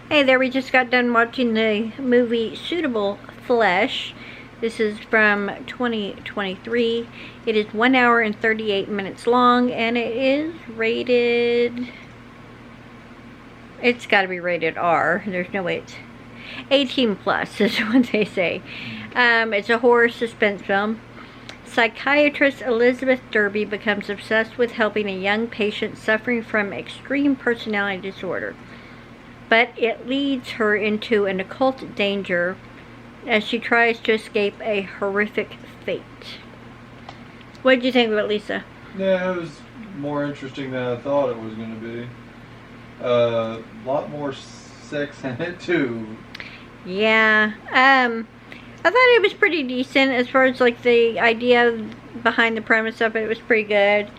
Hey there, we just got done watching the movie Suitable Flesh. This is from 2023. It is 1 hour and 38 minutes long, and it is rated... It's got to be rated R. There's no way it's 18 plus is what they say. It's a horror suspense film. Psychiatrist Elizabeth Derby becomes obsessed with helping a young patient suffering from extreme personality disorder. But it leads her into an occult danger as she tries to escape a horrific fate. What did you think of it, Lisa? Yeah, it was more interesting than I thought it was going to be. A lot more sex in it, too. Yeah. I thought it was pretty decent as far as, like, the idea behind the premise of it. It was pretty good.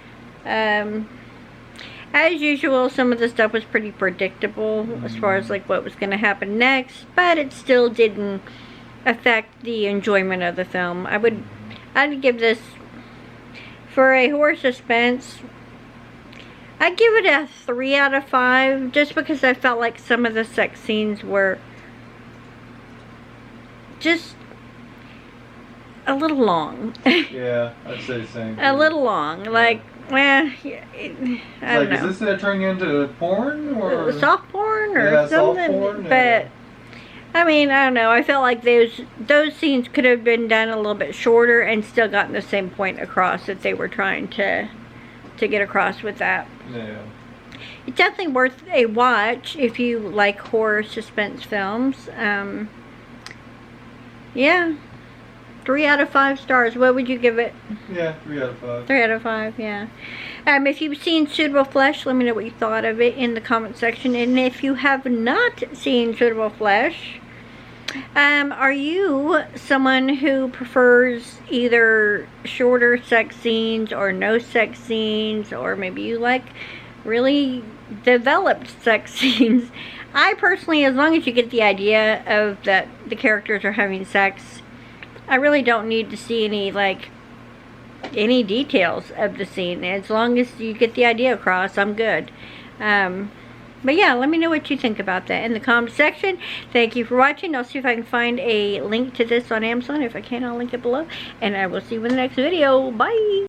As usual, some of the stuff was pretty predictable as far as like what was going to happen next, but it still didn't affect the enjoyment of the film. I'd give this, for a horror suspense, I'd give it a 3 out of 5, just because I felt like some of the sex scenes were just a little long. Yeah, I'd say the same. A little long, like, well, I don't know. Is this turning into porn or soft porn or something? Soft porn, but I mean, I don't know. I felt like those scenes could have been done a little bit shorter and still gotten the same point across that they were trying to get across with that. Yeah. It's definitely worth a watch if you like horror suspense films. Yeah. 3 out of 5 stars. What would you give it? Yeah, 3 out of 5. 3 out of 5, yeah. If you've seen Suitable Flesh, let me know what you thought of it in the comment section. And if you have not seen Suitable Flesh, are you someone who prefers either shorter sex scenes or no sex scenes, or maybe you like really developed sex scenes? I personally, as long as you get the idea of that the characters are having sex, I really don't need to see any details of the scene. As long as you get the idea across, I'm good. But yeah, let me know what you think about that in the comment section. Thank you for watching. I'll see if I can find a link to this on Amazon. If I can, I'll link it below. And I will see you in the next video. Bye!